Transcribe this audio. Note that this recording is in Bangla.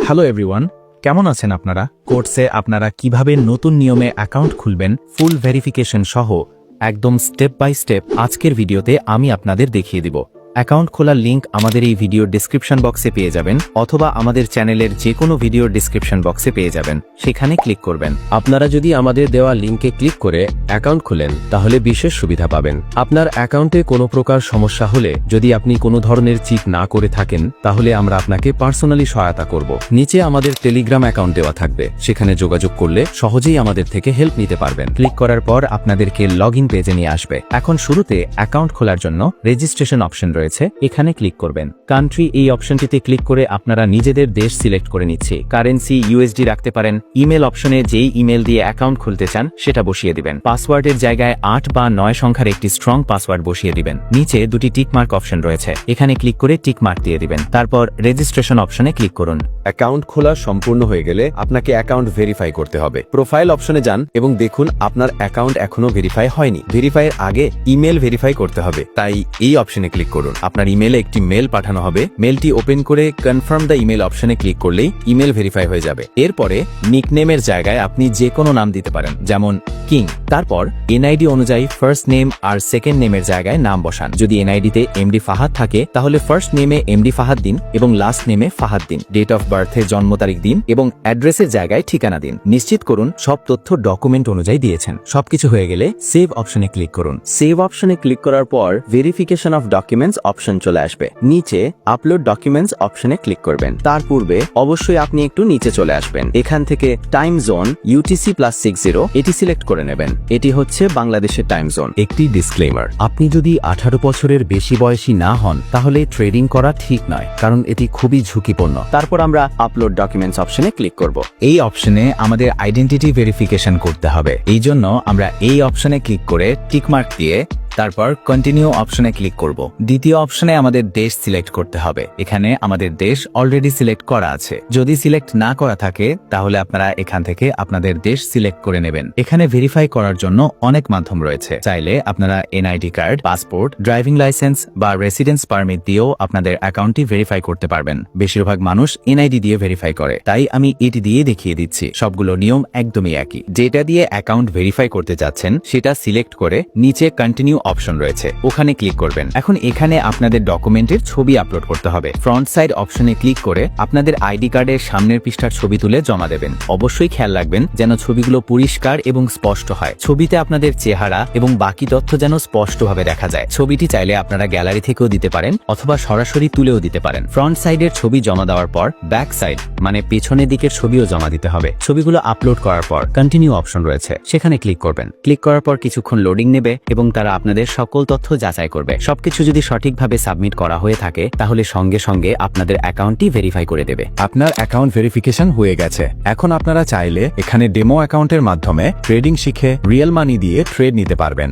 হ্যালো এভরিওয়ান, কেমন আছেন আপনারা? কোর্সে আপনারা কিভাবে নতুন নিয়মে অ্যাকাউন্ট খুলবেন ফুল ভেরিফিকেশন সহ একদম স্টেপ বাই স্টেপ আজকের ভিডিওতে আমি আপনাদের দেখিয়ে দিব। অ্যাকাউন্ট খোলার লিংক আমাদের এই ভিডিওর ডেসক্রিপশন বক্সে পেয়ে যাবেন অথবা আমাদের চ্যানেলের যে কোনো ভিডিওর ডেসক্রিপশন বক্সে পেয়ে যাবেন, সেখানে ক্লিক করবেন। আপনারা যদি আমাদের দেওয়া লিংকে ক্লিক করে অ্যাকাউন্ট খুলেন তাহলে বিশেষ সুবিধা পাবেন। আপনার অ্যাকাউন্টে কোনো প্রকার সমস্যা হলে যদি আপনি কোনো ধরনের চেক না করে থাকেন তাহলে আমরা আপনাকে পার্সোনালি সহায়তা করব। নিচে আমাদের টেলিগ্রাম অ্যাকাউন্ট দেওয়া থাকবে, সেখানে যোগাযোগ করলে সহজেই আমাদের থেকে হেল্প নিতে পারবেন। ক্লিক করার পর আপনাদেরকে লগইন পেজে নিয়ে আসবে। এখন শুরুতে অ্যাকাউন্ট খোলার জন্য রেজিস্ট্রেশন অপশন রয়েছে, এখানে ক্লিক করবেন। কান্ট্রি এই অপশনটিতে ক্লিক করে আপনারা নিজেদের দেশ সিলেক্ট করে নিচ্ছে। কারেন্সি ইউএসডি রাখতে পারেন। ইমেল অপশনে যেই ইমেল দিয়ে অ্যাকাউন্ট খুলতে চান সেটা বসিয়ে দিবেন। পাসওয়ার্ডের জায়গায় 8 বা 9 সংখ্যার একটি স্ট্রং পাসওয়ার্ড বসিয়ে দিবেন। নিচে দুটি টিকমার্ক অপশন রয়েছে, এখানে ক্লিক করে টিকমার্ক দিয়ে দিবেন। তারপর রেজিস্ট্রেশন অপশনে ক্লিক করুন। অ্যাকাউন্ট খোলা সম্পূর্ণ হয়ে গেলে আপনাকে অ্যাকাউন্ট ভেরিফাই করতে হবে। প্রোফাইল অপশনে যান এবং দেখুন আপনার অ্যাকাউন্ট এখনো ভেরিফাই হয়নি। ভেরিফাইয়ের আগে ইমেল ভেরিফাই করতে হবে, তাই এই অপশনে ক্লিক করুন। আপনার ইমেলে একটি মেল পাঠানো হবে। মেলটি ওপেন করে কনফার্ম দ্য ইমেল অপশনে ক্লিক করলেই ইমেল ভেরিফাই হয়ে যাবে। এরপরে নিকনেমের জায়গায় আপনি যে কোনো নাম দিতে পারেন, যেমন কিং। তারপর এনআইডি অনুযায়ী ফার্স্ট নেম আর সেকেন্ড নেমের জায়গায় নাম বসান। যদি এনআইডিতে এমডি ফাহাদ থাকে তাহলে ফার্স্ট নেমে এমডি ফাহাদ দিন এবং লাস্ট নেমে ফাহাদ দিন। ডেট অফ বার্থে জন্ম তারিখ দিন এবং অ্যাড্রেসের জায়গায় ঠিকানা দিন। নিশ্চিত করুন সব তথ্য ডকুমেন্ট অনুযায়ী দিয়েছেন। সবকিছু হয়ে গেলে সেভ অপশনে ক্লিক করুন। সেভ অপশনে ক্লিক করার পর ভেরিফিকেশন অফ ডকুমেন্টস অপশন চলে আসবে। নিচে আপলোড ডকুমেন্টস অপশনে ক্লিক করবেন। তার পূর্বে অবশ্যই আপনি একটু নিচে চলে আসবেন। এখান থেকে টাইম জোন UTC+60 এটি সিলেক্ট করে নেবেন। এটি হচ্ছে বাংলাদেশের টাইম জোন। একটি ডিসক্লেমার, আপনি যদি 18 বছরের বেশি বয়সী না হন তাহলে ট্রেডিং করা ঠিক নয়, কারণ এটি খুবই ঝুঁকিপূর্ণ। তারপর আমরা আপলোড ডকুমেন্টস অপশনে ক্লিক করব। এই অপশনে আমাদের আইডেন্টিটি ভেরিফিকেশন করতে হবে। এই জন্য আমরা এই অপশনে ক্লিক করে টিকমার্ক দিয়ে তারপর কন্টিনিউ অপশনে ক্লিক করব। দ্বিতীয় অপশনে আমাদের দেশ সিলেক্ট করতে হবে। এখানে আমাদের দেশ অলরেডি সিলেক্ট করা আছে। যদি সিলেক্ট না করা থাকে তাহলে আপনারা এখান থেকে আপনাদের দেশ সিলেক্ট করে নেবেন। এখানে ভেরিফাই করার জন্য অনেক মাধ্যম রয়েছে। চাইলে আপনারা NID card, passport, driving licence বা রেসিডেন্স পারমিট দিয়েও আপনাদের অ্যাকাউন্টটি ভেরিফাই করতে পারবেন। বেশিরভাগ মানুষ এনআইডি দিয়ে ভেরিফাই করে, তাই আমি এটি দিয়ে দেখিয়ে দিচ্ছি। সবগুলো নিয়ম একদমই একই। যেটা দিয়ে অ্যাকাউন্ট ভেরিফাই করতে যাচ্ছেন সেটা সিলেক্ট করে নিচে কন্টিনিউ অপশন রয়েছে, ওখানে ক্লিক করবেন। এখন এখানে আপনাদের ডকুমেন্টের ছবি আপলোড করতে হবে। ফ্রন্ট সাইড অপশনে ক্লিক করে আপনাদের আইডি কার্ডের সামনের পৃষ্ঠার ছবি তুলে জমা দেবেন। অবশ্যই খেয়াল রাখবেন যেন ছবিগুলো পরিষ্কার এবং স্পষ্ট হয়। ছবিতে আপনাদের চেহারা এবং বাকি তথ্য যেন স্পষ্টভাবে দেখা যায়। ছবিটি চাইলে আপনারা গ্যালারি থেকেও দিতে পারেন অথবা সরাসরি তুলেও দিতে পারেন। ফ্রন্ট সাইডের ছবি জমা দেওয়ার পর ব্যাক সাইড মানে পেছনের দিকের ছবিও জমা দিতে হবে। ছবিগুলো আপলোড করার পর কন্টিনিউ অপশন রয়েছে, সেখানে ক্লিক করবেন। ক্লিক করার পর কিছুক্ষণ লোডিং নেবে এবং তারা আপনাদের সকল তথ্য যাচাই করবে। সবকিছু যদি সঠিকভাবে সাবমিট করা হয়ে থাকে তাহলে সঙ্গে সঙ্গে আপনাদের অ্যাকাউন্টটি ভেরিফাই করে দেবে। আপনার অ্যাকাউন্ট ভেরিফিকেশন হয়ে গেছে। এখন আপনারা চাইলে এখানে ডেমো অ্যাকাউন্টের মাধ্যমে ট্রেডিং শিখে রিয়েল মানি দিয়ে ট্রেড নিতে পারবেন।